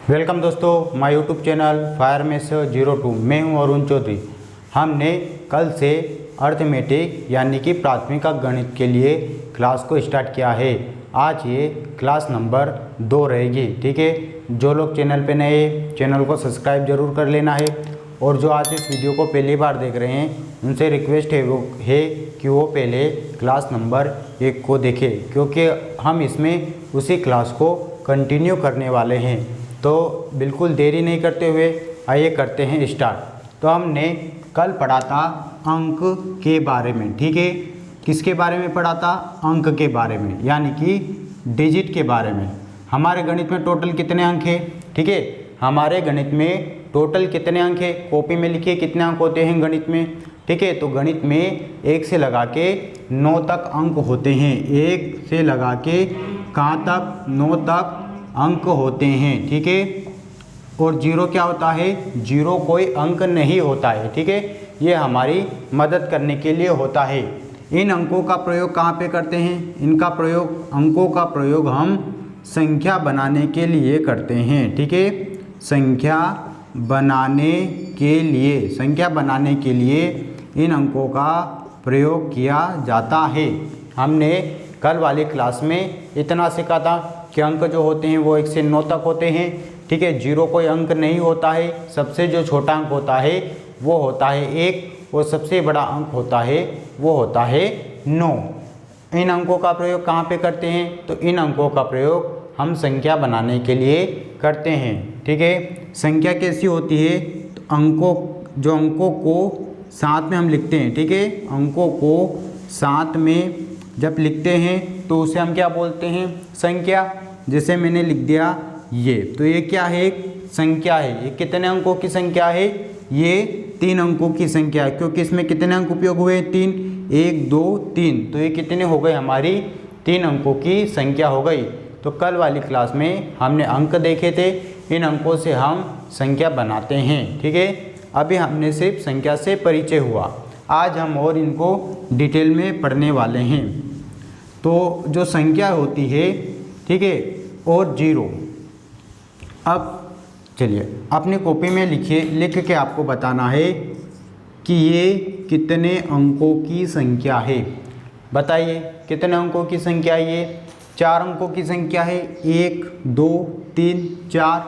Welcome दोस्तों, my YouTube channel फायरमेस 02। मैं हूं अरुण चौधरी। हमने कल से अर्थमेटिक यानी कि प्राथमिक गणित के लिए क्लास को स्टार्ट किया है। आज ये क्लास नंबर 2 रहेगी। ठीक है, जो लोग चैनल पे नए चैनल को सब्सक्राइब जरूर कर लेना है, और जो आज इस वीडियो को पहली बार देख रहे हैं उनसे रिक्वेस्ट है कि वो पहले क्लास नंबर 1 को देखें, क्योंकि हम इसमें उसी क्लास को कंटिन्यू करने वाले हैं। तो बिल्कुल देरी नहीं करते हुए आइए करते हैं स्टार्ट। तो हमने कल पढ़ा था अंक के बारे में। ठीक है, किसके बारे में पढ़ा था? अंक के बारे में, यानी कि डिजिट के बारे में। हमारे गणित में टोटल कितने अंक हैं? ठीक है, हमारे गणित में टोटल कितने अंक है? कॉपी में लिखिए कितने अंक होते हैं गणित में। ठीक है, तो गणित में 1 से लगा के 9 तक अंक होते हैं। 1 से लगा के कहाँ तक? 9 तक अंक होते हैं। ठीक है, और 0 क्या होता है? 0 कोई अंक नहीं होता है। ठीक है, ये हमारी मदद करने के लिए होता है। इन अंकों का प्रयोग कहाँ पे करते हैं? इनका प्रयोग, अंकों का प्रयोग हम संख्या बनाने के लिए करते हैं। ठीक है, संख्या बनाने के लिए इन अंकों का प्रयोग किया जाता है। हमने कल वाली क्लास में इतना सीखा था कि अंक जो होते हैं वो 1 से 9 तक होते हैं। ठीक है, 0 कोई अंक नहीं होता है। सबसे जो छोटा अंक होता है वो होता है 1, और सबसे बड़ा अंक होता है वो होता है 9। इन अंकों का प्रयोग कहाँ पे करते हैं? तो इन अंकों का प्रयोग हम संख्या बनाने के लिए करते हैं। ठीक है, संख्या कैसी होती है? तो अंकों को साथ में हम लिखते हैं। ठीक है, अंकों को साथ में जब लिखते हैं तो उसे हम क्या बोलते हैं? संख्या। जैसे मैंने लिख दिया ये, तो ये क्या है? एक संख्या है। ये कितने अंकों की संख्या है? ये 3 अंकों की संख्या है, क्योंकि इसमें कितने अंक उपयोग हुए? 3। 1 2 3, तो ये कितने हो गए? हमारी 3 अंकों की संख्या हो गई। तो कल वाली क्लास में हमने अंक देखे थे, इन अंकों से हम संख्या बनाते हैं। ठीक है, अभी हमने सिर्फ संख्या से परिचय हुआ। आज हम और इनको डिटेल में पढ़ने वाले हैं। तो जो संख्या होती है, ठीक है, और 0, अब चलिए अपनी कॉपी में लिख के आपको बताना है कि ये कितने अंकों की संख्या है। बताइए कितने अंकों की संख्या है? ये 4 अंकों की संख्या है। 1 2 3 4।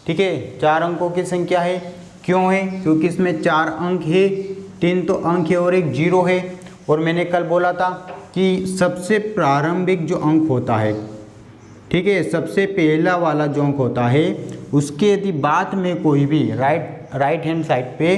ठीक है, 4 अंकों की संख्या है। क्यों है? क्योंकि इसमें 4 अंक है। 3 तो अंक है और 1 0 है। और मैंने कल बोला था कि सबसे प्रारंभिक जो अंक होता है, ठीक है, सबसे पहला वाला जो अंक होता है, उसके यदि बाद में कोई भी राइट हैंड साइड पे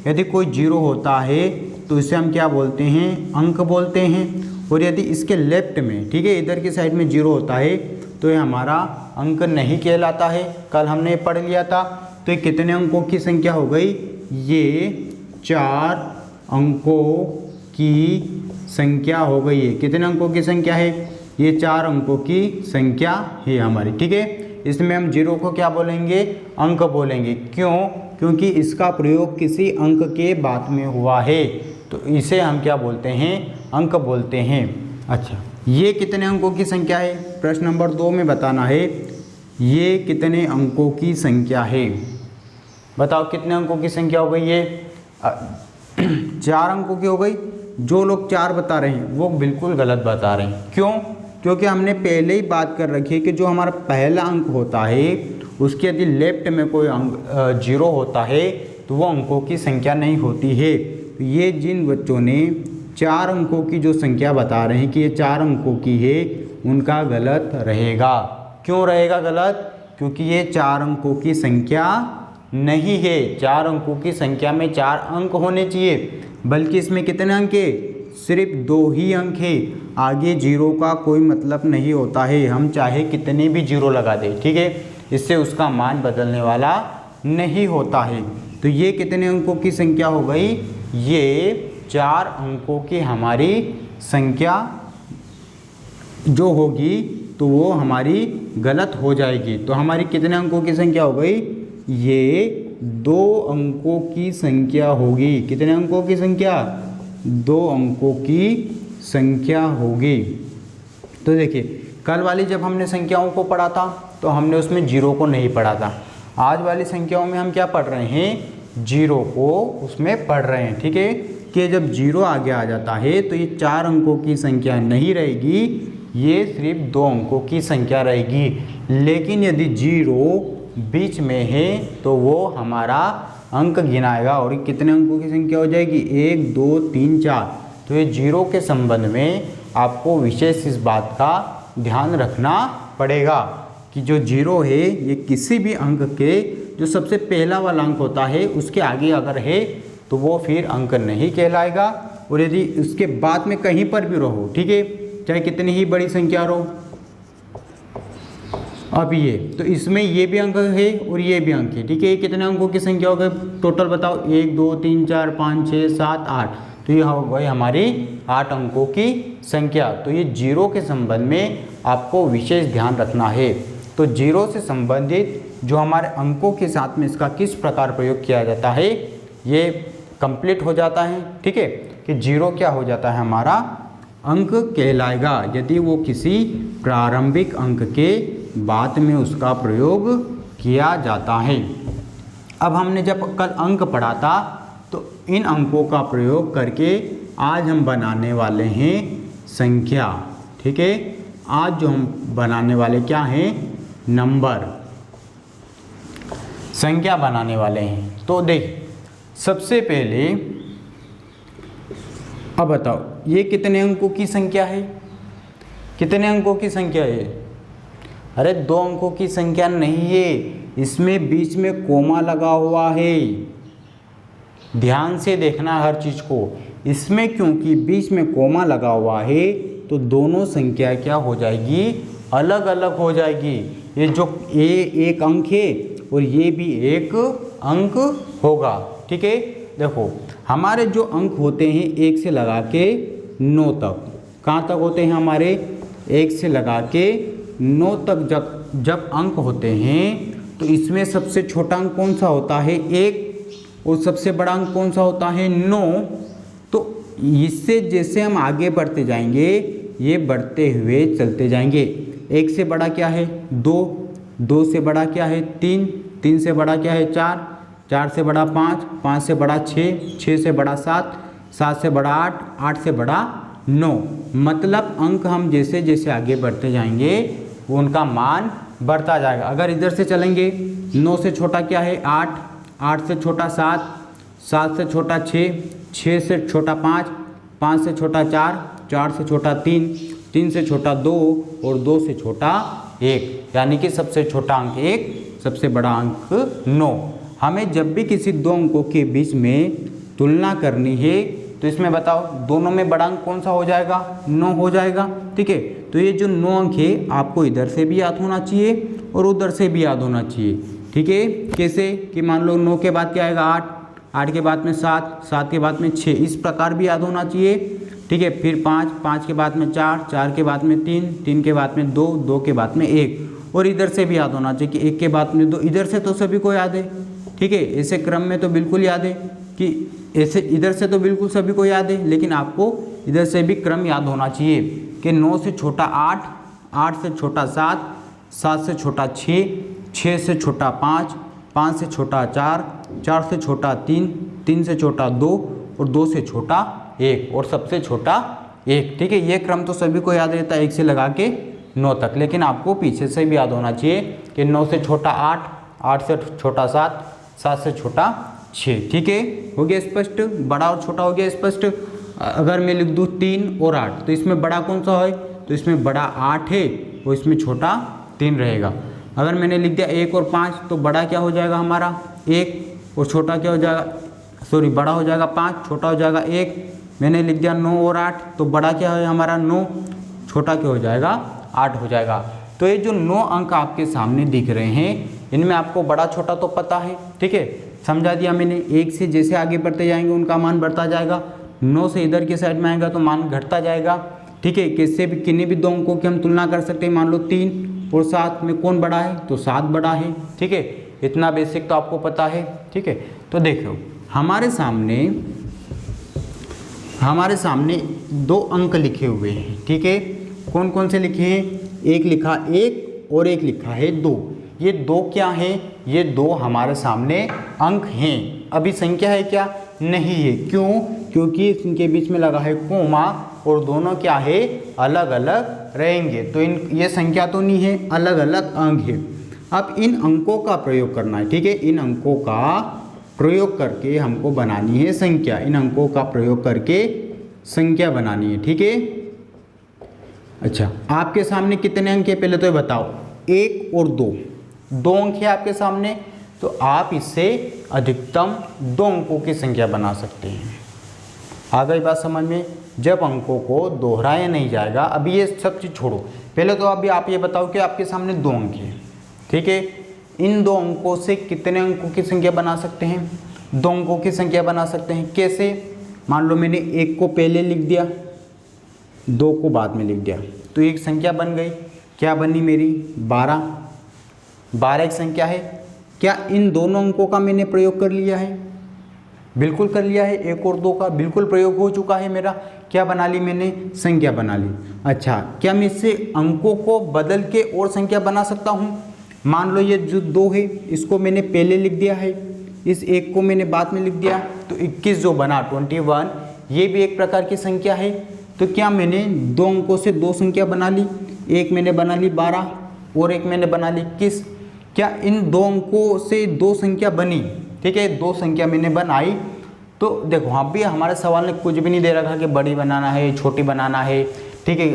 यदि कोई 0 होता है तो इसे हम क्या बोलते हैं? अंक बोलते हैं। और यदि इसके लेफ्ट में, ठीक है, इधर की साइड में 0 होता है तो ये हमारा अंक नहीं कहलाता है। कल हमने पढ़ लिया था। तो ये कितने अंकों की संख्या हो गई? ये 4 अंकों की संख्या हो गई है। कितने अंकों की संख्या है? ये 4 अंकों की संख्या है हमारी। ठीक है, इसमें हम 0 को क्या बोलेंगे? अंक बोलेंगे। क्यों? क्योंकि इसका प्रयोग किसी अंक के बाद में हुआ है, तो इसे हम क्या बोलते हैं? अंक बोलते हैं। अच्छा, ये कितने अंकों की संख्या है? प्रश्न नंबर 2 में बताना है ये कितने अंकों की संख्या है। बताओ कितने अंकों की संख्या हो गई? ये 4 अंकों की हो गई। जो लोग 4 बता रहे हैं वो बिल्कुल गलत बता रहे हैं। क्यों? क्योंकि हमने पहले ही बात कर रखी है कि जो हमारा पहला अंक होता है उसके यदि लेफ्ट में कोई अंक 0 होता है तो वो अंकों की संख्या नहीं होती है। तो ये जिन बच्चों ने 4 अंकों की जो संख्या बता रहे हैं कि ये 4 अंकों की है, उनका गलत रहेगा। क्यों रहेगा गलत? क्योंकि ये 4 अंकों की संख्या नहीं है। 4 अंकों की संख्या में 4 अंक होने चाहिए, बल्कि इसमें कितने अंक है? सिर्फ 2 ही अंक है। आगे 0 का कोई मतलब नहीं होता है। हम चाहे कितने भी 0 लगा दें, ठीक है, इससे उसका मान बदलने वाला नहीं होता है। तो ये कितने अंकों की संख्या हो गई? ये 4 अंकों की हमारी संख्या जो होगी तो वो हमारी गलत हो जाएगी। तो हमारी कितने अंकों की संख्या हो गई? ये 2 अंकों की संख्या होगी। कितने अंकों की संख्या? 2 अंकों की संख्या होगी। तो देखिए, कल वाली जब हमने संख्याओं को पढ़ा था तो हमने उसमें 0 को नहीं पढ़ा था। आज वाली संख्याओं में हम क्या पढ़ रहे हैं, जीरो को उसमें पढ़ रहे हैं। ठीक है, कि जब जीरो आगे आ जाता है तो ये 4 अंकों की संख्या नहीं रहेगी, ये सिर्फ 2 अंकों की संख्या रहेगी। लेकिन यदि जीरो बीच में है तो वो हमारा अंक गिनाएगा और कितने अंकों की संख्या हो जाएगी, 1 2 3 4। तो ये जीरो के संबंध में आपको विशेष इस बात का ध्यान रखना पड़ेगा कि जो जीरो है ये किसी भी अंक के जो सबसे पहला वाला अंक होता है उसके आगे अगर है तो वो फिर अंक नहीं कहलाएगा, और यदि उसके बाद में कहीं पर भी रहो, ठीक है, चाहे कितनी ही बड़ी संख्या रहो। अब ये तो इसमें ये भी अंक है और ये भी अंक है। ठीक है, कितने अंकों की संख्या हो गई टोटल बताओ, 1 2 3 4 5 6 7 8। तो ये हो गई हमारी 8 अंकों की संख्या। तो ये जीरो के संबंध में आपको विशेष ध्यान रखना है। तो जीरो से संबंधित जो हमारे अंकों के साथ में इसका किस प्रकार प्रयोग किया जाता है ये कंप्लीट हो जाता है। ठीक है, कि जीरो क्या हो जाता है, हमारा अंक कहलाएगा यदि वो किसी प्रारंभिक अंक के बाद में उसका प्रयोग किया जाता है। अब हमने जब कल अंक पढ़ा था तो इन अंकों का प्रयोग करके आज हम बनाने वाले हैं संख्या। ठीक है, आज जो हम बनाने वाले क्या हैं, नंबर, संख्या बनाने वाले हैं। तो देख सबसे पहले अब बताओ ये कितने अंकों की संख्या है, कितने अंकों की संख्या है, अरे 2 अंकों की संख्या नहीं है, इसमें बीच में कोमा लगा हुआ है। ध्यान से देखना हर चीज़ को, इसमें क्योंकि बीच में कोमा लगा हुआ है तो दोनों संख्या क्या हो जाएगी, अलग अलग हो जाएगी। ये जो एक अंक है और ये भी एक अंक होगा। ठीक है, देखो हमारे जो अंक होते हैं 1 से लगा के 9 तक, कहाँ तक होते हैं हमारे, 1 से लगा के 9 तक जब अंक होते हैं तो इसमें सबसे छोटा अंक कौन सा होता है, 1, और सबसे बड़ा अंक कौन सा होता है, 9। तो इससे जैसे हम आगे बढ़ते जाएंगे ये बढ़ते हुए चलते जाएंगे। 1 से बड़ा क्या है, 2, 2 से बड़ा क्या है, 3, 3 से बड़ा क्या है, 4, 4 से बड़ा 5, 5 से बड़ा 6, 6 से बड़ा 7, 7 से बड़ा 8, 8 से बड़ा 9। मतलब अंक हम जैसे जैसे आगे बढ़ते जाएंगे वो उनका मान बढ़ता जाएगा। अगर इधर से चलेंगे 9 से छोटा क्या है, 8, 8 से छोटा 7, 7 से छोटा 6, 6 से छोटा 5, 5 से छोटा 4, 4 से छोटा 3, 3 से छोटा 2 और 2 से छोटा 1, यानी कि सबसे छोटा अंक 1, सबसे बड़ा अंक 9। हमें जब भी किसी 2 अंकों के बीच में तुलना करनी है तो इसमें बताओ दोनों में बड़ा अंक कौन सा हो जाएगा, 9 हो जाएगा। ठीक है, तो ये जो 9 अंक है आपको इधर से भी याद होना चाहिए और उधर से भी याद होना चाहिए। ठीक है, कैसे कि मान लो 9 के बाद क्या आएगा, 8, 8 के बाद में 7, 7 के बाद में 6, इस प्रकार भी याद होना चाहिए। ठीक है, फिर 5, 5 के बाद में 4, 4 के बाद में 3, 3 के बाद में 2, 2 के बाद में 1, और इधर से भी याद होना चाहिए कि 1 के बाद में 2। इधर से तो सभी को याद है। ठीक है, ऐसे क्रम में तो बिल्कुल याद है कि ऐसे इधर से तो बिल्कुल सभी को याद है, लेकिन आपको इधर से भी क्रम याद होना चाहिए कि 9 से छोटा 8, 8 से छोटा 7, 7 से छोटा 6, 6 से छोटा 5, 5 से छोटा 4, 4 से छोटा 3, 3 से छोटा 2 और 2 से छोटा 1 और सबसे छोटा 1। ठीक है, ये क्रम तो सभी को याद रहता है 1 से लगा के 9 तक, लेकिन आपको पीछे से भी याद होना चाहिए कि 9 से छोटा 8, 8 से छोटा 7, 7 से छोटा 6। ठीक है, हो गया स्पष्ट, बड़ा और छोटा हो गया स्पष्ट। अगर मैं लिख दूँ 3 और 8 तो इसमें बड़ा कौन सा है, तो इसमें बड़ा 8 है और इसमें छोटा 3 रहेगा। अगर मैंने लिख दिया 1 और 5 तो बड़ा क्या हो जाएगा हमारा 1 और छोटा क्या हो जाएगा, सॉरी बड़ा हो जाएगा 5, छोटा हो जाएगा 1। मैंने लिख दिया 9 और 8 तो बड़ा क्या है हमारा 9, छोटा क्या हो जाएगा 8 हो जाएगा। तो ये जो 9 अंक आपके सामने दिख रहे हैं इनमें आपको बड़ा छोटा तो पता है। ठीक है, समझा दिया मैंने। 1 से जैसे आगे बढ़ते जाएंगे उनका मान बढ़ता जाएगा, 9 से इधर की साइड में आएगा तो मान घटता जाएगा। ठीक है, किससे भी किन्हीं भी 2 अंकों की हम तुलना कर सकते हैं। मान लो 3 और 7 में कौन बड़ा है, तो 7 बड़ा है। ठीक है, इतना बेसिक तो आपको पता है। ठीक है, तो देखो हमारे सामने 2 अंक लिखे हुए हैं। ठीक है, कौन कौन से लिखे हैं, एक लिखा 1 और एक लिखा है 2। ये दो क्या हैं, ये दो हमारे सामने अंक हैं। अभी संख्या है क्या, नहीं है। क्यों, क्योंकि इनके बीच में लगा है कोमा और दोनों क्या है, अलग अलग रहेंगे। तो ये संख्या तो नहीं है, अलग अलग अंक है। अब इन अंकों का प्रयोग करना है, ठीक है। इन अंकों का प्रयोग करके हमको बनानी है संख्या, इन अंकों का प्रयोग करके संख्या बनानी है, ठीक है। अच्छा, आपके सामने कितने अंक है पहले तो ये बताओ। 1 और 2 अंक है आपके सामने, तो आप इससे अधिकतम 2 अंकों की संख्या बना सकते हैं। आ गई बात समझ में। जब अंकों को दोहराया नहीं जाएगा, अभी ये सब चीज़ छोड़ो, पहले तो अभी आप ये बताओ कि आपके सामने 2 अंक है, ठीक है। इन 2 अंकों से कितने अंकों की संख्या बना सकते हैं, 2 अंकों की संख्या बना सकते हैं। कैसे, मान लो मैंने 1 को पहले लिख दिया, 2 को बाद में लिख दिया, तो एक संख्या बन गई। क्या बनी मेरी, 12। 12 एक संख्या है। क्या इन दोनों अंकों का मैंने प्रयोग कर लिया है, बिल्कुल कर लिया है। 1 और 2 का बिल्कुल प्रयोग हो चुका है मेरा। क्या बना ली मैंने, संख्या बना ली। अच्छा, क्या मैं इससे अंकों को बदल के और संख्या बना सकता हूँ। मान लो ये जो 2 है, इसको मैंने पहले लिख दिया है, इस 1 को मैंने बाद में लिख दिया, तो 21 जो बना 21, ये भी एक प्रकार की संख्या है। तो क्या मैंने 2 अंकों से 2 संख्या बना ली, एक मैंने बना ली 12 और एक मैंने बना ली 21। क्या इन 2 अंकों से 2 संख्या बनी, ठीक है, 2 संख्या मैंने बनाई। तो देखो हाँ भी हमारे सवाल ने कुछ भी नहीं दे रखा कि बड़ी बनाना है, छोटी बनाना है, ठीक है,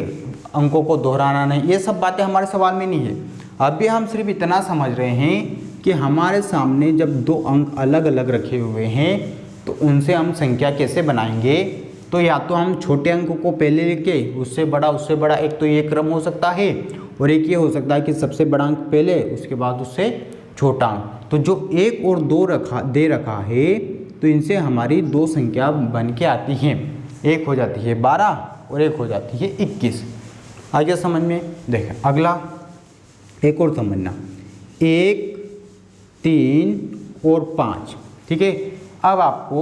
अंकों को दोहराना नहीं, ये सब बातें हमारे सवाल में नहीं है। अभी हम सिर्फ इतना समझ रहे हैं कि हमारे सामने जब 2 अंक अलग अलग रखे हुए हैं तो उनसे हम संख्या कैसे बनाएंगे। तो या तो हम छोटे अंक को पहले लेके उससे बड़ा, एक तो ये क्रम हो सकता है, और एक ये हो सकता है कि सबसे बड़ा अंक पहले, उसके बाद उससे छोटा अंक। तो जो 1 और 2 दे रखा है, तो इनसे हमारी 2 संख्या बन के आती हैं। एक हो जाती है 12 और एक हो जाती है 21। आगे समझ में। देखें अगला एक और समझना, 1, 3 और 5, ठीक है। अब आपको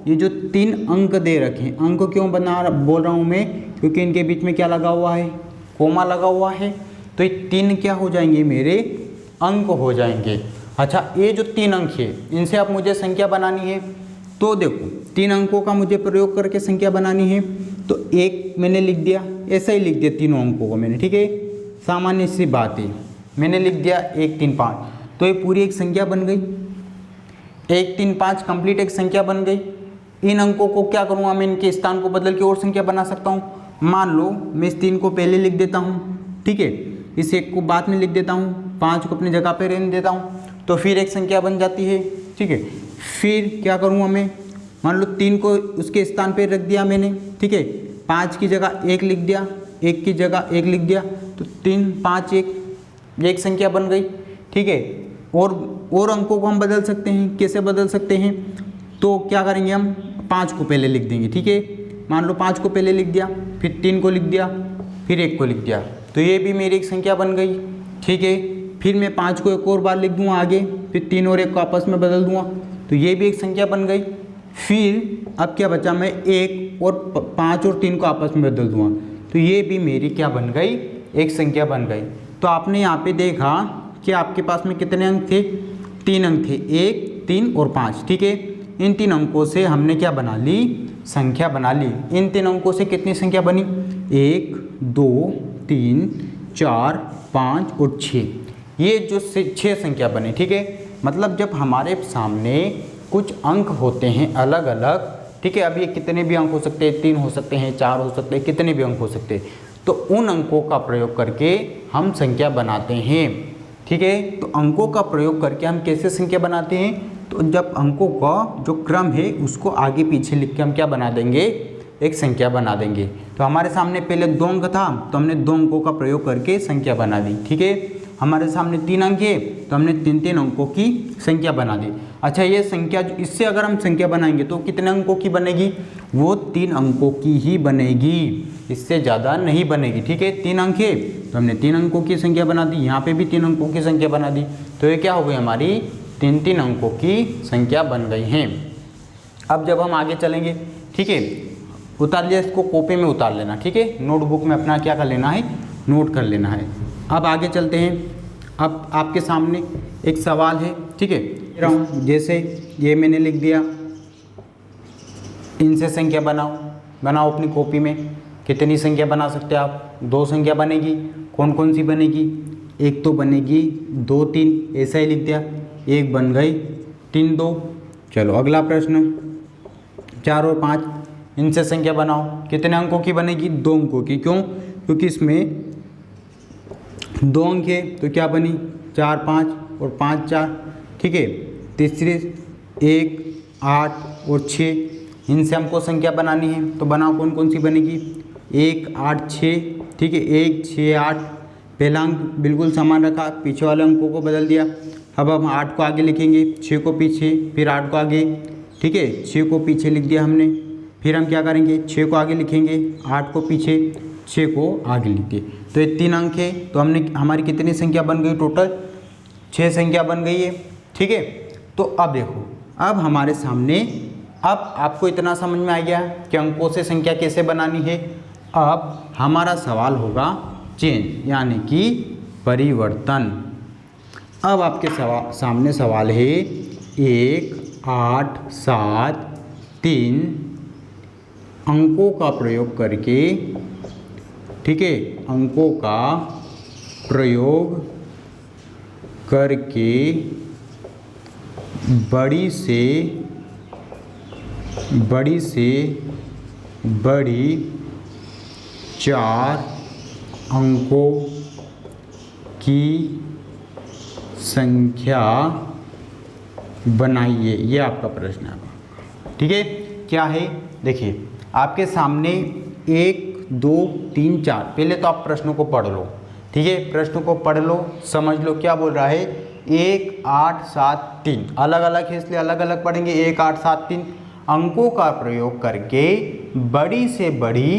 ये जो 3 अंक दे रखे हैं, अंक क्यों बोल रहा हूँ मैं, क्योंकि इनके बीच में क्या लगा हुआ है, कोमा लगा हुआ है। तो ये 3 क्या हो जाएंगे, मेरे अंक हो जाएंगे। अच्छा, ये जो 3 अंक है, इनसे अब मुझे संख्या बनानी है। तो देखो 3 अंकों का मुझे प्रयोग करके संख्या बनानी है। तो 1 मैंने लिख दिया, ऐसा ही लिख दिया तीनों अंकों को मैंने, ठीक है, सामान्य सी बात है, मैंने लिख दिया 1, 3, 5। तो ये पूरी एक संख्या बन गई, 1, 3, 5 कंप्लीट एक संख्या बन गई। इन अंकों को क्या करूँगा मैं, इनके स्थान को बदल के और संख्या बना सकता हूँ। मान लो मैं इस 3 को पहले लिख देता हूँ, ठीक है, इस 1 को बाद में लिख देता हूँ, 5 को अपनी जगह पे रहने देता हूँ, तो फिर एक संख्या बन जाती है, ठीक है। फिर क्या करूँगा मैं, मान लो 3 को उसके स्थान पे रख दिया मैंने, ठीक है, 5 की जगह 1 लिख दिया, 1 की जगह 1 लिख दिया, तो 3, 5, 1 एक संख्या बन गई, ठीक है। और अंकों को हम बदल सकते हैं, कैसे बदल सकते हैं, तो क्या करेंगे हम, 5 को पहले लिख देंगे, ठीक है। मान लो 5 को पहले लिख दिया, फिर 3 को लिख दिया, फिर 1 को लिख दिया, तो ये भी मेरी एक संख्या बन गई, ठीक है। फिर मैं 5 को एक और बार लिख दूँगा आगे, फिर 3 और 1 को आपस में बदल दूँगा, तो ये भी एक संख्या बन गई। फिर अब क्या बचा, मैं 1 और 5 और 3 को आपस में बदल दूँगा, तो ये भी मेरी क्या बन गई, एक संख्या बन गई। तो आपने यहाँ पे देखा कि आपके पास में कितने अंक थे, 3 अंक थे, 1, 3 और 5, ठीक है। इन 3 अंकों से हमने क्या बना ली, संख्या बना ली। इन 3 अंकों से कितनी संख्या बनी, 1, 2, 3, 4, 5 और 6, ये जो 6 संख्या बनी, ठीक है। मतलब जब हमारे सामने कुछ अंक होते हैं अलग अलग, ठीक है, अब ये कितने भी अंक हो सकते हैं, 3 हो सकते हैं, 4 हो सकते हैं, कितने भी अंक हो सकते हैं, तो उन अंकों का प्रयोग करके हम संख्या बनाते हैं, ठीक है। तो अंकों का प्रयोग करके हम कैसे संख्या बनाते हैं, तो जब अंकों का जो क्रम है उसको आगे पीछे लिख के हम क्या बना देंगे, एक संख्या बना देंगे। तो हमारे सामने पहले 2 अंक था, तो हमने 2 अंकों का प्रयोग करके संख्या बना दी, ठीक है। हमारे सामने 3 अंक है, तो हमने 3 अंकों की संख्या बना दी। अच्छा, ये संख्या इससे अगर हम संख्या बनाएंगे तो कितने अंकों की बनेगी, वो 3 अंकों की ही बनेगी, इससे ज़्यादा नहीं बनेगी, ठीक है। 3 अंक है तो हमने 3 अंकों की संख्या बना दी, यहाँ पे भी 3 अंकों की संख्या बना दी, तो ये क्या हो गई, हमारी 3 अंकों की संख्या बन गई हैं। अब जब हम आगे चलेंगे, ठीक है, उतार लिया, इसको कॉपी में उतार लेना, ठीक है, नोटबुक में अपना क्या कर लेना है, नोट कर लेना है। अब आगे चलते हैं। अब आपके सामने एक सवाल है, ठीक है, जैसे ये मैंने लिख दिया, इनसे संख्या बनाओ अपनी कॉपी में। कितनी संख्या बना सकते हैं आप? 2 संख्या बनेगी। कौन कौन सी बनेगी? एक तो बनेगी 2 3, ऐसा ही लिख दिया, एक बन गई 3 2। चलो अगला प्रश्न, 4 और 5, इनसे संख्या बनाओ। कितने अंकों की बनेगी? 2 अंकों की। क्यों? क्योंकि इसमें 2 अंक है, तो क्या बनी? 4 5 और 5 4, ठीक है। तीसरी 1 8 और 6, इनसे हमको संख्या बनानी है, तो बनाओ कौन कौन सी बनेगी? 1 8 6, ठीक है, 1 6 8। पहला अंक बिल्कुल समान रखा, पीछे वाले अंकों को बदल दिया। अब हम 8 को आगे लिखेंगे, 6 को पीछे, फिर 8 को आगे, ठीक है, 6 को पीछे लिख दिया हमने। फिर हम क्या करेंगे? 6 को आगे लिखेंगे, 8 को पीछे, 6 को आगे लिख दिए। तो ये 3 अंक है, तो हमने हमारी कितनी संख्या बन गई? टोटल 6 संख्या बन गई है, ठीक है। तो अब देखो, अब हमारे सामने, अब आपको इतना समझ में आ गया कि अंकों से संख्या कैसे बनानी है। अब हमारा सवाल होगा चेंज, यानी कि परिवर्तन। अब आपके सामने सवाल है 1 8 7 3 अंकों का प्रयोग करके, ठीक है, अंकों का प्रयोग करके बड़ी से बड़ी 4 अंकों की संख्या बनाइए। ये आपका प्रश्न है, ठीक है। क्या है? देखिए आपके सामने 1 2 3 4, पहले तो आप प्रश्नों को पढ़ लो, ठीक है, प्रश्न को पढ़ लो, समझ लो क्या बोल रहा है। 1 8 7 3 अलग अलग है, इसलिए अलग अलग पढ़ेंगे। 1 8 7 3 अंकों का प्रयोग करके बड़ी से बड़ी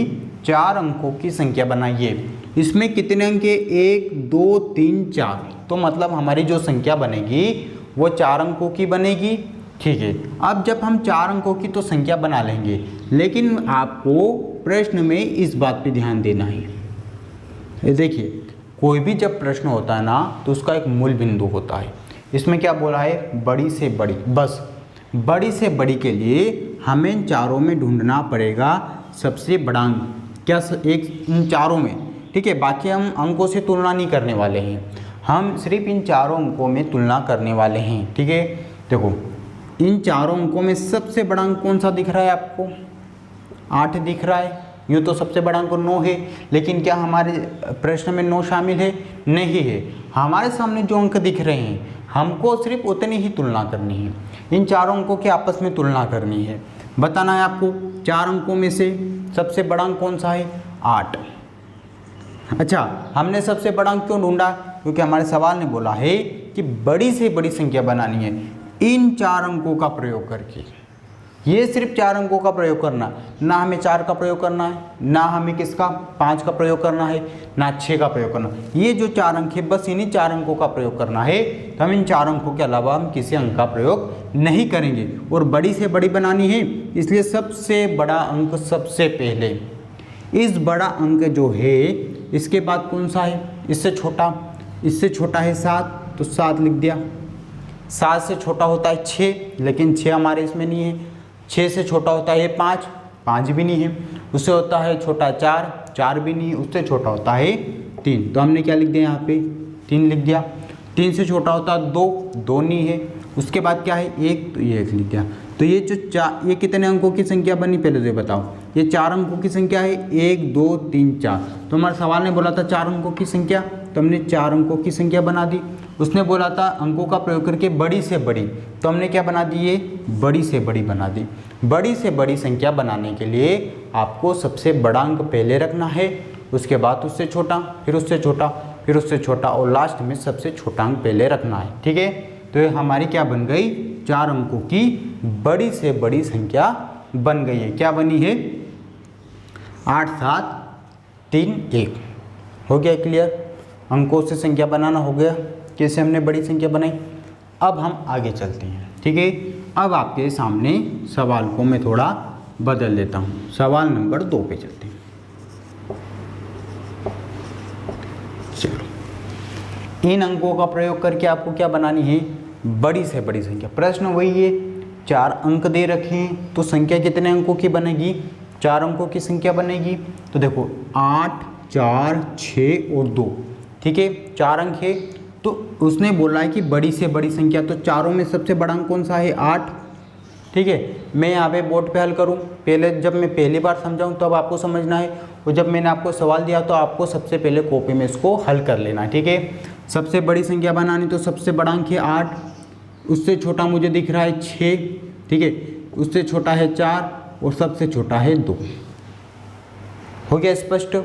4 अंकों की संख्या बनाइए। इसमें कितने अंक है? 1 2 3 4, तो मतलब हमारी जो संख्या बनेगी वो 4 अंकों की बनेगी, ठीक है। अब जब हम 4 अंकों की तो संख्या बना लेंगे, लेकिन आपको प्रश्न में इस बात पे ध्यान देना है। देखिए कोई भी जब प्रश्न होता है ना, तो उसका एक मूल बिंदु होता है। इसमें क्या बोला है? बड़ी से बड़ी। बस बड़ी से बड़ी के लिए हमें इन चारों में ढूंढना पड़ेगा सबसे बड़ा अंक। क्या? एक इन चारों में, ठीक है। बाकी हम अंकों से तुलना नहीं करने वाले हैं, हम सिर्फ इन चारों अंकों में तुलना करने वाले हैं, ठीक है। देखो इन चारों अंकों में सबसे बड़ा अंक कौन सा दिख रहा है आपको? 8 दिख रहा है। यूँ तो सबसे बड़ा अंक 9 है, लेकिन क्या हमारे प्रश्न में 9 शामिल है? नहीं है। हमारे सामने जो अंक दिख रहे हैं हमको सिर्फ उतनी ही तुलना करनी है, इन चारों अंकों की आपस में तुलना करनी है। बताना है आपको 4 अंकों में से सबसे बड़ा अंक कौन सा है? 8। अच्छा, हमने सबसे बड़ा अंक क्यों ढूंढा? क्योंकि हमारे सवाल ने बोला है कि बड़ी से बड़ी संख्या बनानी है इन 4 अंकों का प्रयोग करके। ये सिर्फ 4 अंकों का प्रयोग करना, ना हमें 4 का प्रयोग करना है, ना हमें किसका 5 का प्रयोग करना है, ना 6 का प्रयोग करना। ये जो 4 अंक है बस इन्हीं 4 अंकों का प्रयोग करना है। तो हम इन 4 अंकों के अलावा हम किसी अंक का प्रयोग नहीं करेंगे। और बड़ी से बड़ी बनानी है, इसलिए सबसे बड़ा अंक सबसे पहले। इस बड़ा अंक जो है इसके बाद कौन सा है? इससे छोटा है 7, तो 7 लिख दिया। 7 से छोटा होता है 6, लेकिन 6 हमारे इसमें नहीं है। 6 से छोटा होता है 5, 5 भी नहीं है। उससे होता है छोटा 4, 4 भी नहीं है। उससे छोटा होता है 3, तो हमने क्या लिख दिया यहाँ पे? 3 लिख दिया। 3 से छोटा होता है 2, 2 नहीं है। उसके बाद क्या है? 1, तो ये 1 लिख दिया। तो ये जो ये कितने अंकों की संख्या बनी पहले तो ये बताओ। ये 4 अंकों की संख्या है, 1 2 3 4। तो हमारे सवाल ने बोला था 4 अंकों की संख्या, तो हमने 4 अंकों की संख्या बना दी। उसने बोला था अंकों का प्रयोग करके बड़ी से बड़ी, तो हमने क्या बना दी? ये बड़ी से बड़ी बना दी। बड़ी से बड़ी संख्या बनाने के लिए आपको सबसे बड़ा अंक पहले रखना है, उसके बाद उससे छोटा, फिर उससे छोटा, फिर उससे छोटा, और लास्ट में सबसे छोटा अंक पहले रखना है, ठीक है। तो ये हमारी क्या बन गई? 4 अंकों की बड़ी से बड़ी संख्या बन गई है। क्या बनी है? 8 7 3 1। हो गया क्लियर? अंकों से संख्या बनाना हो गया, कैसे हमने बड़ी संख्या बनाई। अब हम आगे चलते हैं, ठीक है। अब आपके सामने सवाल को मैं थोड़ा बदल देता हूँ। सवाल नंबर 2 पे चलते हैं। चलो, इन अंकों का प्रयोग करके आपको क्या बनानी है, बड़ी से बड़ी संख्या। प्रश्न वही है, 4 अंक दे रखे हैं तो संख्या कितने अंकों की बनेगी, 4 अंकों की संख्या बनेगी। तो देखो 8, 4, 6 और 2, ठीक है, 4 अंक है। तो उसने बोला है कि बड़ी से बड़ी संख्या, तो चारों में सबसे बड़ा अंक कौन सा है, 8, ठीक है। मैं यहाँ पे बोर्ड पे हल करूँ, पहले जब मैं पहली बार समझाऊँ तब आपको समझना है, और जब मैंने आपको सवाल दिया तो आपको सबसे पहले कॉपी में इसको हल कर लेना है, ठीक है। सबसे बड़ी संख्या बनानी, तो सबसे बड़ा अंक है 8, उससे छोटा मुझे दिख रहा है 6, ठीक है, उससे छोटा है 4 और सबसे छोटा है 2। हो गया स्पष्ट।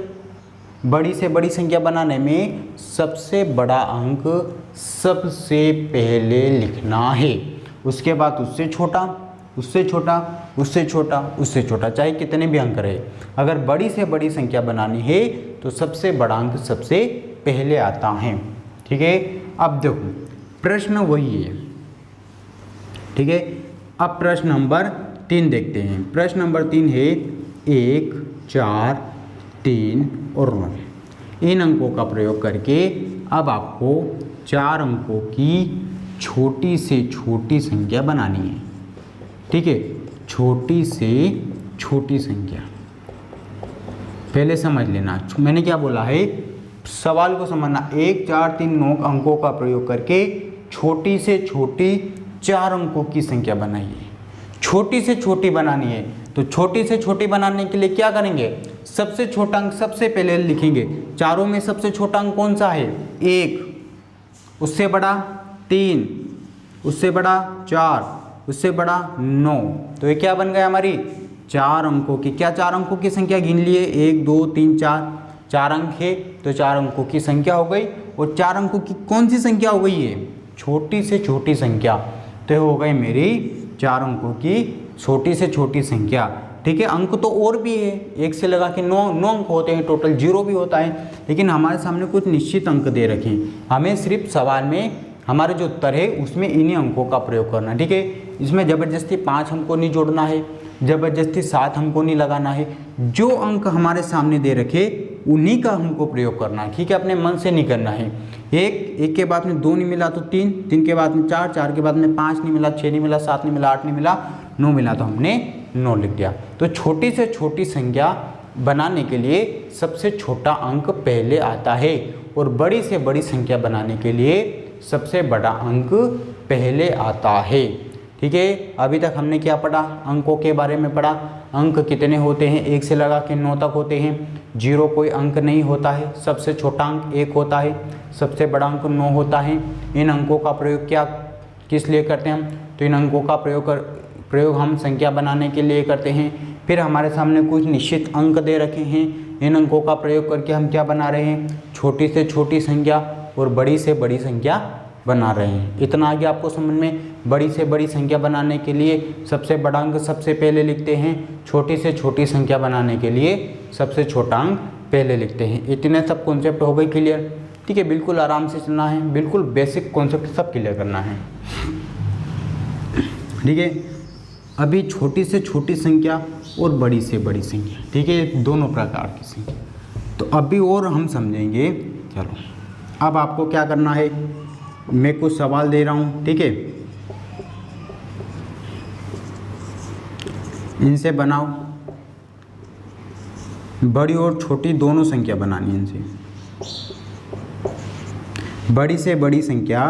बड़ी से बड़ी संख्या बनाने में सबसे बड़ा अंक सबसे पहले लिखना है, उसके बाद उससे छोटा, उससे छोटा, उससे छोटा, उससे छोटा, चाहे कितने भी अंक रहे। अगर बड़ी से बड़ी संख्या बनानी है तो सबसे बड़ा अंक सबसे पहले आता है, ठीक है। अब देखो प्रश्न वही है, ठीक है। अब प्रश्न नंबर 3 देखते हैं। प्रश्न नंबर 3 है 1, 4, 3 और 9। इन अंकों का प्रयोग करके अब आपको 4 अंकों की छोटी से छोटी संख्या बनानी है, ठीक है, छोटी से छोटी संख्या। पहले समझ लेना, मैंने क्या बोला है, सवाल को समझना। 1, 4, 3, 9 अंकों का प्रयोग करके छोटी से छोटी 4 अंकों की संख्या बनाइए। छोटी से छोटी बनानी है, तो छोटी से छोटी बनाने के लिए क्या करेंगे, सबसे छोटा अंक सबसे पहले लिखेंगे। चारों में सबसे छोटा अंक कौन सा है, 1, उससे बड़ा 3, उससे बड़ा 4, उससे बड़ा 9। तो ये क्या बन गया हमारी 4 अंकों की, क्या 4 अंकों की संख्या गिन लिए, 1, 2, 3, 4, 4 अंक है तो 4 अंकों की संख्या हो गई। और 4 अंकों की कौन सी संख्या हो गई है, छोटी से छोटी संख्या। तो हो गई मेरी 4 अंकों की छोटी से छोटी संख्या, ठीक है। अंक तो और भी है, 1 से लगा के 9 अंक होते हैं, टोटल 0 भी होता है, लेकिन हमारे सामने कुछ निश्चित अंक दे रखे हैं। हमें सिर्फ सवाल में हमारे जो उत्तर है उसमें इन्हीं अंकों का प्रयोग करना है, ठीक है। इसमें ज़बरदस्ती 5 हमको नहीं जोड़ना है, ज़बरदस्ती 7 हमको नहीं लगाना है। जो अंक हमारे सामने दे रखे उन्हीं का हमको प्रयोग करना है, ठीक है, अपने मन से नहीं करना है। एक के बाद में 2 नहीं मिला तो 3, 3 के बाद में 4, 4 के बाद में 5 नहीं मिला, 6 नहीं मिला, 7 नहीं मिला, 8 नहीं मिला, 9 मिला, तो हमने 9 लिख दिया। तो छोटी से छोटी संख्या बनाने के लिए सबसे छोटा अंक पहले आता है, और बड़ी से बड़ी संख्या बनाने के लिए सबसे बड़ा अंक पहले आता है, ठीक है। अभी तक हमने क्या पढ़ा, अंकों के बारे में पढ़ा। अंक कितने होते हैं, 1 से लगा के 9 तक होते हैं। 0 कोई अंक नहीं होता है, सबसे छोटा अंक 1 होता है, सबसे बड़ा अंक 9 होता है। इन अंकों का प्रयोग क्या किस लिए करते हैं हम, तो इन अंकों का प्रयोग हम संख्या बनाने के लिए करते हैं। फिर हमारे सामने कुछ निश्चित अंक दे रखे हैं, इन अंकों का प्रयोग करके हम क्या बना रहे हैं, छोटी से छोटी संख्या और बड़ी से बड़ी संख्या बना रहे हैं। इतना आगे आपको समझ में। बड़ी से बड़ी संख्या बनाने के लिए सबसे बड़ा अंक सबसे पहले लिखते हैं, छोटी से छोटी संख्या बनाने के लिए सबसे छोटा अंक पहले लिखते हैं। इतने सब कॉन्सेप्ट हो गए क्लियर, ठीक है। बिल्कुल आराम से चलना है, बिल्कुल बेसिक कॉन्सेप्ट सब क्लियर करना है, ठीक है। अभी छोटी से छोटी संख्या और बड़ी से बड़ी संख्या, ठीक है, दोनों प्रकार की संख्या। तो अभी और हम समझेंगे। चलो अब आपको क्या करना है, मैं कुछ सवाल दे रहा हूँ, ठीक है, इनसे बनाओ। बड़ी और छोटी दोनों संख्या बनानी है इनसे। बड़ी से बड़ी संख्या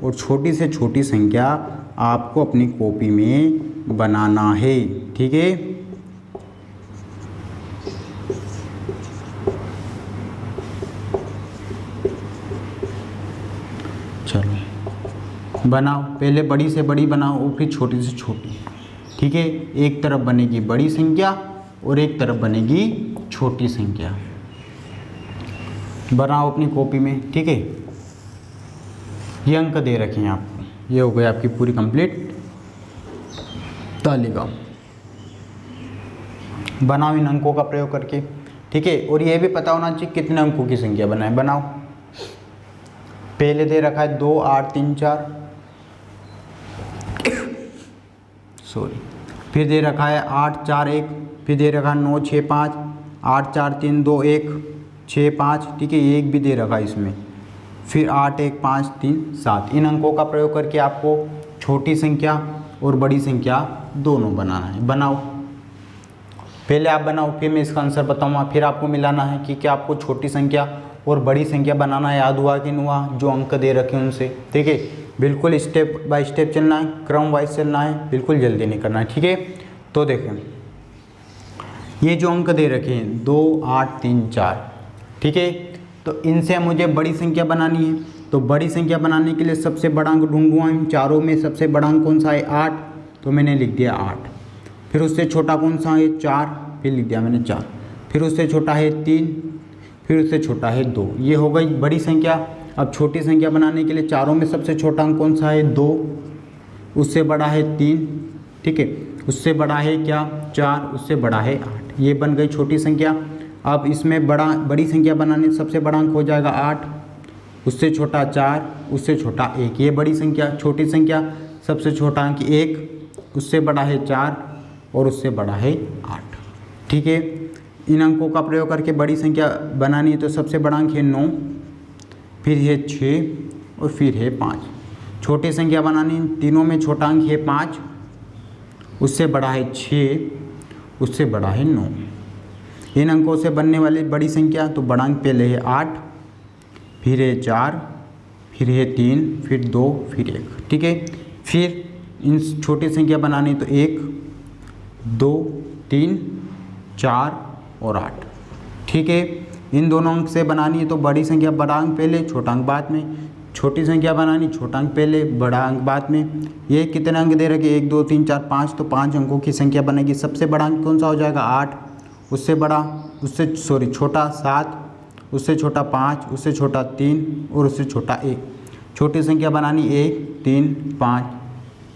और छोटी से छोटी संख्या आपको अपनी कॉपी में बनाना है, ठीक है। चलो बनाओ, पहले बड़ी से बड़ी बनाओ और फिर छोटी से छोटी, ठीक है। एक तरफ बनेगी बड़ी संख्या और एक तरफ बनेगी छोटी संख्या। बनाओ अपनी कॉपी में, ठीक है। ये अंक दे रखे हैं आपको, ये हो गई आपकी पूरी कंप्लीट तालिका। बनाओ इन अंकों का प्रयोग करके, ठीक है। और ये भी पता होना चाहिए कितने अंकों की संख्या बनाए। बनाओ, पहले दे रखा है 2, 8, 3, 4, सॉरी, फिर दे रखा है 8, 4, 1, फिर दे रखा है 9, 6, 5, 8, 4, 3, 2, 1, 6, 5, ठीक है। 1 भी दे रखा है इसमें, फिर 8 1 5 3 7। इन अंकों का प्रयोग करके आपको छोटी संख्या और बड़ी संख्या दोनों बनाना है। बनाओ, पहले आप बनाओ फिर मैं इसका आंसर बताऊंगा। फिर आपको मिलाना है कि क्या आपको छोटी संख्या और बड़ी संख्या बनाना याद हुआ कि नहीं हुआ, जो अंक दे रखे हैं उनसे। ठीक है, बिल्कुल स्टेप बाय स्टेप चलना है, क्रम वाइज चलना है, बिल्कुल जल्दी नहीं करना है। ठीक है, तो देखें ये जो अंक दे रखे हैं 2 8 3 4, ठीक है, तो इनसे मुझे बड़ी संख्या बनानी है। तो बड़ी संख्या बनाने के लिए सबसे बड़ा अंक ढूंढूंगा। इन चारों में सबसे बड़ा अंक कौन सा है 8, तो मैंने लिख दिया 8। फिर उससे छोटा कौन सा है 4, फिर लिख दिया मैंने 4। फिर उससे छोटा है 3, फिर उससे छोटा है 2। ये हो गई बड़ी संख्या। अब छोटी संख्या बनाने के लिए चारों में सबसे छोटा अंक कौन सा है 2, उससे बड़ा है 3, ठीक है, उससे बड़ा है क्या 4, उससे बड़ा है 8। ये बन गई छोटी संख्या। अब इसमें बड़ी संख्या बनाने सबसे बड़ा अंक हो जाएगा 8, उससे छोटा 4, उससे छोटा 1। ये बड़ी संख्या। छोटी संख्या सबसे छोटा अंक 1, उससे बड़ा है 4 और उससे बड़ा है 8। ठीक है, इन अंकों का प्रयोग करके बड़ी संख्या बनानी है। तो सबसे बड़ा अंक है 9, फिर है 6 और फिर है 5। छोटी संख्या बनानी, तीनों में छोटा अंक है 5, उससे बड़ा है 6, उससे बड़ा है 9। इन अंकों से बनने वाली बड़ी संख्या, तो बड़ा अंक पहले है 8, फिर है 4, फिर है 3, फिर 2, फिर 1। ठीक है, फिर इन छोटी संख्या बनानी तो 1 2 3 4 और 8। ठीक है, इन दोनों अंक से बनानी है। तो बड़ी संख्या बड़ा अंक पहले, छोटा अंक बाद में। छोटी संख्या बनानी, छोटा अंक पहले, बड़ा अंक बाद में। ये कितने अंक दे रखे 1 2 3 4 5, तो 5 अंकों की संख्या बनेगी। सबसे बड़ा अंक कौन सा हो जाएगा 8, उससे बड़ा छोटा 7, उससे छोटा 5, उससे छोटा 3 और उससे छोटा 1। छोटी संख्या बनानी 1 3 5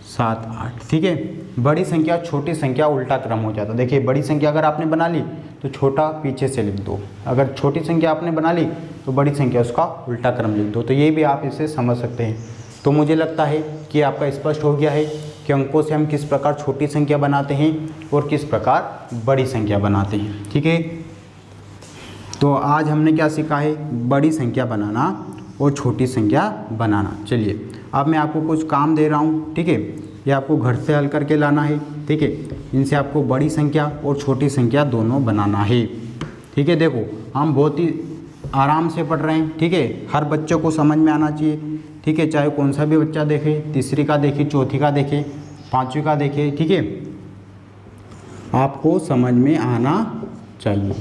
7 8। ठीक है, बड़ी संख्या छोटी संख्या उल्टा क्रम हो जाता है। देखिए बड़ी संख्या अगर आपने बना ली तो छोटा पीछे से लिख दो, अगर छोटी संख्या आपने बना ली तो बड़ी संख्या उसका उल्टा क्रम लिख दो। तो ये भी आप इसे समझ सकते हैं। तो मुझे लगता है कि आपका स्पष्ट हो गया है कि अंकों से हम किस प्रकार छोटी संख्या बनाते हैं और किस प्रकार बड़ी संख्या बनाते हैं। ठीक है, तो आज हमने क्या सीखा है, बड़ी संख्या बनाना और छोटी संख्या बनाना। चलिए अब मैं आपको कुछ काम दे रहा हूँ, ठीक है, ये आपको घर से हल करके लाना है। ठीक है, इनसे आपको बड़ी संख्या और छोटी संख्या दोनों बनाना है। ठीक है, देखो हम बहुत ही आराम से पढ़ रहे हैं। ठीक है, हर बच्चे को समझ में आना चाहिए। ठीक है, चाहे कौन सा भी बच्चा देखे, तीसरी का देखे, चौथी का देखे, पाँचवीं का देखे, ठीक है, आपको समझ में आना चाहिए।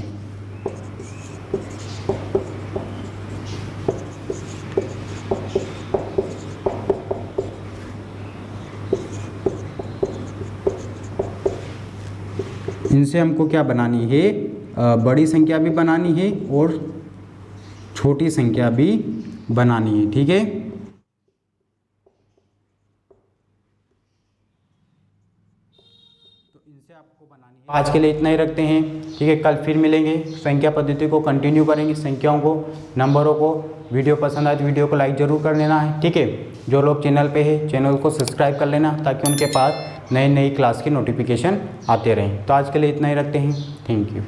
इनसे हमको क्या बनानी है, बड़ी संख्या भी बनानी है और छोटी संख्या भी बनानी है। ठीक है, तो इनसे आपको बनानी है। आज के लिए इतना ही रखते हैं। ठीक है, कल फिर मिलेंगे, संख्या पद्धति को कंटिन्यू करेंगे, संख्याओं को, नंबरों को। वीडियो पसंद आए तो वीडियो को लाइक ज़रूर कर लेना है। ठीक है, जो लोग चैनल पे है चैनल को सब्सक्राइब कर लेना ताकि उनके पास नई क्लास की नोटिफिकेशन आते रहें। तो आज के लिए इतना ही रखते हैं। Thank you.